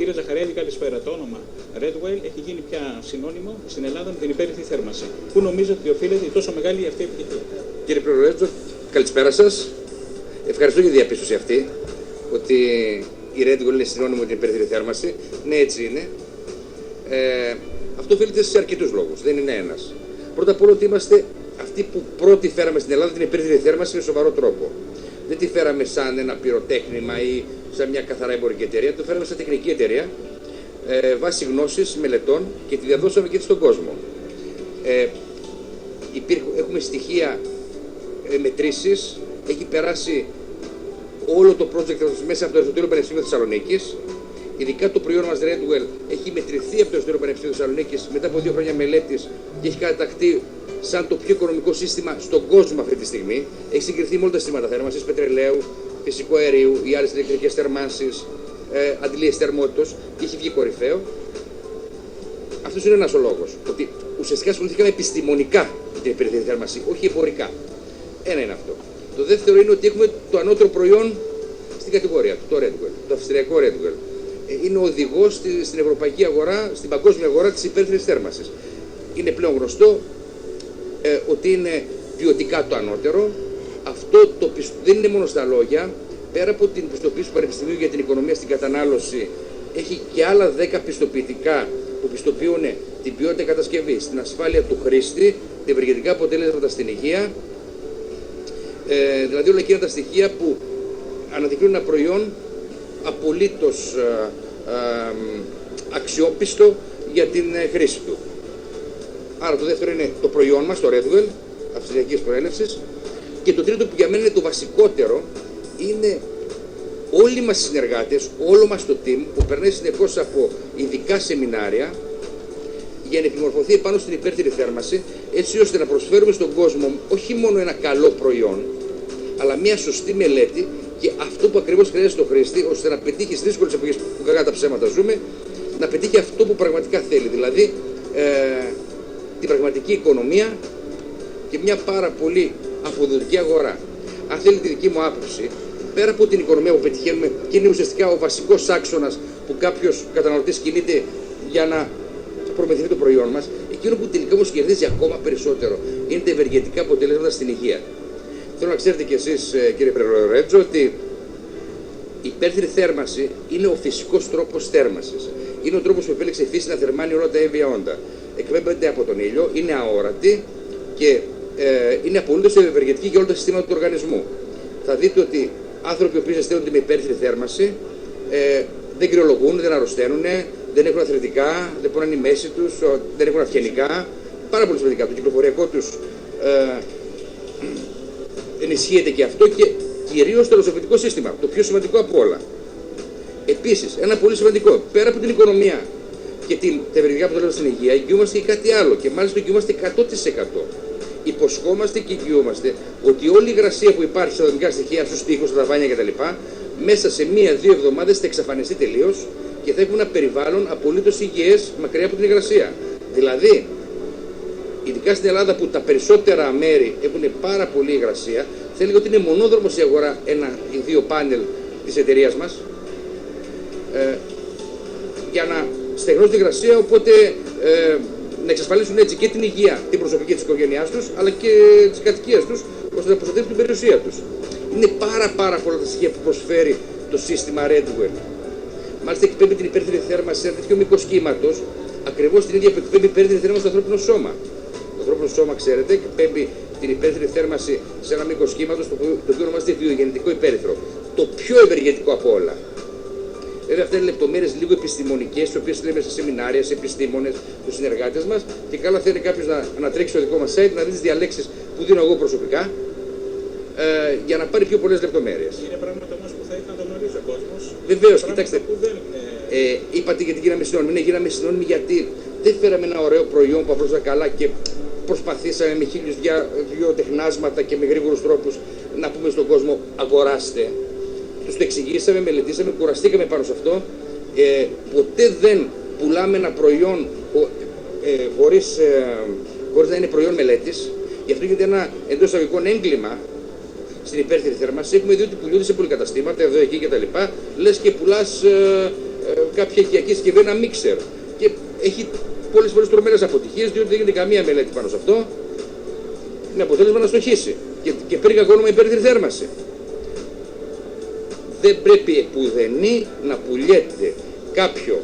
Κύριε Ζαχαριάδη, καλησπέρα. Το όνομα Redwell έχει γίνει πια συνώνυμο στην Ελλάδα με την υπέρυθρη θέρμανση. Πού νομίζετε ότι οφείλεται η τόσο μεγάλη αυτή επιτυχία? Κύριε Προρέτζο, καλησπέρα σας. Ευχαριστώ για τη διαπίστωση αυτή ότι η Redwell είναι συνώνυμο με την υπέρυθρη θέρμανση. Ναι, έτσι είναι. Αυτό οφείλεται σε αρκετούς λόγους. Δεν είναι ένας. Πρώτα απ' όλα ότι είμαστε αυτοί που πρώτοι φέραμε στην Ελλάδα την υπέρυθρη θέρμανση με σοβαρό τρόπο. Δεν τη φέραμε σαν ένα πυροτέχνημα ή σαν μια καθαρά εμπορική εταιρεία, το φέραμε σαν τεχνική εταιρεία βάσει γνώσης, μελετών και τη διαδώσαμε και στον κόσμο. Έχουμε στοιχεία μετρήσεις, έχει περάσει όλο το project μέσα από το Αριστοτέλειο Πανεπιστήμιο Θεσσαλονίκης. Ειδικά το προϊόν μας Redwell έχει μετρηθεί από το Αριστοτέλειο Πανεπιστήμιο Θεσσαλονίκης μετά από 2 χρόνια μελέτης και έχει καταταχθεί σαν το πιο οικονομικό σύστημα στον κόσμο αυτή τη στιγμή. Έχει συγκριθεί με όλα τα συστήματα θέρμανσης, πετρελαίου, φυσικού αερίου ή άλλες ηλεκτρικές θερμάνσεις, αντιλίες θερμότητος και έχει βγει κορυφαίο. Αυτός είναι ένας ο λόγος. Ότι ουσιαστικά ασχοληθήκαμε επιστημονικά με την υπέρυθρη θέρμανση, όχι εμπορικά. Ένα είναι αυτό. Το δεύτερο είναι ότι έχουμε το ανώτερο προϊόν στην κατηγορία του, το Redwell, το αυστριακό Redwell. Είναι ο οδηγός στην ευρωπαϊκή αγορά, στην παγκόσμια αγορά της υπέρυθρης θέρμανσης. Είναι πλέον γνωστό ότι είναι ποιοτικά το ανώτερο. Αυτό δεν είναι μόνο στα λόγια. Πέρα από την πιστοποίηση του Πανεπιστημίου για την οικονομία στην κατανάλωση, έχει και άλλα 10 πιστοποιητικά που πιστοποιούν την ποιότητα κατασκευής, την ασφάλεια του χρήστη, τα ευεργετικά αποτελέσματα στην υγεία. Δηλαδή όλα εκείνα τα στοιχεία που αναδεικνύουν ένα προϊόν απολύτως αξιόπιστο για την χρήση του. Άρα το δεύτερο είναι το προϊόν μας, το Redwell, αυστριακής προέλευσης. Και το τρίτο που για μένα είναι το βασικότερο, είναι όλοι μας οι συνεργάτες, όλο μας το team που περνάει συνεχώς από ειδικά σεμινάρια για να επιμορφωθεί πάνω στην υπέρυθρη θέρμανση, έτσι ώστε να προσφέρουμε στον κόσμο όχι μόνο ένα καλό προϊόν, αλλά μια σωστή μελέτη και αυτό που ακριβώς χρειάζεται στο χρήστη, ώστε να πετύχει στις δύσκολες εποχές που κακά τα ψέματα ζούμε, να πετύχει αυτό που πραγματικά θέλει. Δηλαδή την πραγματική οικονομία και μια πάρα πολύ αποδοτική αγορά. Αν θέλει τη δική μου άποψη, πέρα από την οικονομία που πετυχαίνουμε και είναι ουσιαστικά ο βασικός άξονας που κάποιος καταναλωτής κινείται για να προμηθευτεί το προϊόν μας, εκείνο που τελικά όμως κερδίζει ακόμα περισσότερο είναι τα ευεργετικά αποτελέσματα στην υγεία. Θέλω να ξέρετε κι εσείς, κύριε Προρέτζο, ότι η υπέρυθρη θέρμανση είναι ο φυσικός τρόπος θέρμανσης. Είναι ο τρόπος που επέλεξε η φύση να θερμάνει όλα τα έμβια όντα. Εκπέμπεται από τον ήλιο, είναι αόρατη και είναι απολύτως ευεργετική για όλα τα συστήματα του οργανισμού. Θα δείτε ότι άνθρωποι που ζεσταίνονται με υπέρυθρη θέρμανση δεν κρυολογούν, δεν αρρωσταίνουν, δεν έχουν αθλητικά, δεν πονάνε η μέση τους, δεν έχουν αυγενικά. Πάρα πολύ σημαντικά. Το κυκλοφοριακό τους ενισχύεται και αυτό και κυρίως το νοσοποιητικό σύστημα, το πιο σημαντικό από όλα. Επίσης, ένα πολύ σημαντικό, πέρα από την οικονομία και τα ευεργετικά αποτελέσματα στην υγεία, εγγυούμαστε και κάτι άλλο και μάλιστα εγγυούμαστε 100%. Υποσχόμαστε και εγγυούμαστε ότι όλη η υγρασία που υπάρχει στα δομικά στοιχεία, στους τοίχους, στα ταβάνια κτλ., μέσα σε 1-2 εβδομάδες θα εξαφανιστεί τελείως και θα έχουμε ένα περιβάλλον απολύτως υγιές μακριά από την υγρασία. Δηλαδή, ειδικά στην Ελλάδα που τα περισσότερα μέρη έχουν πάρα πολύ υγρασία, θα έλεγα ότι είναι μονόδρομος η αγορά 1 ή 2 πάνελ της εταιρείας μας για να στεγνώσουν την υγρασία, οπότε να εξασφαλίσουν έτσι και την υγεία, την προσωπική της οικογένειάς τους, αλλά και της κατοικίας τους, ώστε να προστατεύουν την περιουσία τους. Είναι πάρα πολλά τα στοιχεία που προσφέρει το σύστημα Redwell. Μάλιστα εκπέμπει την υπέρυθρη θέρμανση σε ένα τέτοιο μήκος κύματος, ακριβώς την ίδια που εκπέμπει υπέρυθρη θέρμανση στο ανθρώπινο σώμα. Το ανθρώπινο σώμα, ξέρετε, εκπέμπει την υπέρυθρη θέρμανση σε ένα μήκος κύματος, το οποίο ονομάζεται βιογεννητικό υπέρυθρο. Το πιο ευεργετικό από όλα. Βέβαια, αυτά είναι λεπτομέρειες λίγο επιστημονικές, τις οποίες λέμε σε σεμινάρια, σε επιστήμονες, στους συνεργάτες μας. Και καλά θα είναι κάποιος να τρέξει στο δικό μας site, να δει τις διαλέξεις που δίνω εγώ προσωπικά, για να πάρει πιο πολλές λεπτομέρειες. Είναι πράγματα όμως που θα ήθελα να το γνωρίζει ο κόσμος. Βεβαίως, κοιτάξτε. Είπατε γιατί γίναμε συνώνυμοι. Ναι, γίναμε συνώνυμοι γιατί δεν φέραμε ένα ωραίο προϊόν που απλώς καλά και προσπαθήσαμε με 1002 τεχνάσματα και με γρήγορους τρόπους να πούμε στον κόσμο αγοράστε. Τους το εξηγήσαμε, μελετήσαμε, κουραστήκαμε πάνω σε αυτό. Ποτέ δεν πουλάμε ένα προϊόν χωρίς να είναι προϊόν μελέτης. Γι' αυτό γίνεται ένα εντός εισαγωγικών έγκλημα στην υπέρυθρη θέρμανση. Έχουμε δει ότι πουλούνται σε πολυκαταστήματα, εδώ, εκεί κτλ. Λες και πουλάς κάποια οικιακή συσκευή, ένα μίξερ. Και έχει πολλές φορές τρομερές αποτυχίες, διότι δεν γίνεται καμία μελέτη πάνω σε αυτό. Με αποτέλεσμα να στοχίσει. Και παίρνει κακό όνομα υπέρυθρη θέρμανση. Δεν πρέπει επουδενή να πουλιέται κάποιο,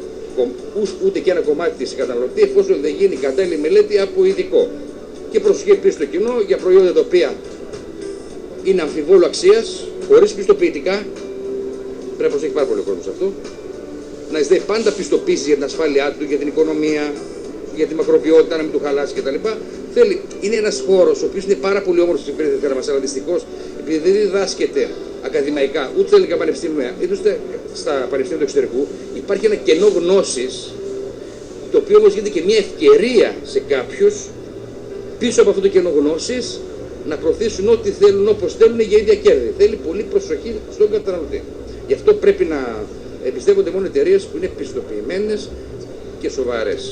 ούτε και ένα κομμάτι της καταναλωτή, εφόσον δεν γίνει κατάλληλη μελέτη από ειδικό. Και προσοχή επίσης στο κοινό για προϊόντα τα οποία είναι αμφιβόλου αξίας, χωρίς πιστοποιητικά. Πρέπει να προσέχει πάρα πολύ ο κόσμος αυτό. Να ζητάει πάντα πιστοποίησεις για την ασφάλειά του, για την οικονομία, για τη μακροβιότητα, να μην του χαλάσει κτλ. Είναι ένας χώρος ο οποίος είναι πάρα πολύ όμορφος στην περιφέρεια μας, αλλά δυστυχώς επειδή δεν διδάσκεται ακαδημαϊκά ούτε στα ελληνικά πανεπιστήμια, είτε στα πανεπιστήμια του εξωτερικού, υπάρχει ένα κενό γνώσης, το οποίο όμως γίνεται και μια ευκαιρία σε κάποιους πίσω από αυτό το κενό γνώσης να προωθήσουν ό,τι θέλουν, όπως θέλουν για ίδια κέρδη. Θέλει πολύ προσοχή στον καταναλωτή. Γι' αυτό πρέπει να εμπιστεύονται μόνο εταιρείες που είναι πιστοποιημένες και σοβαρές.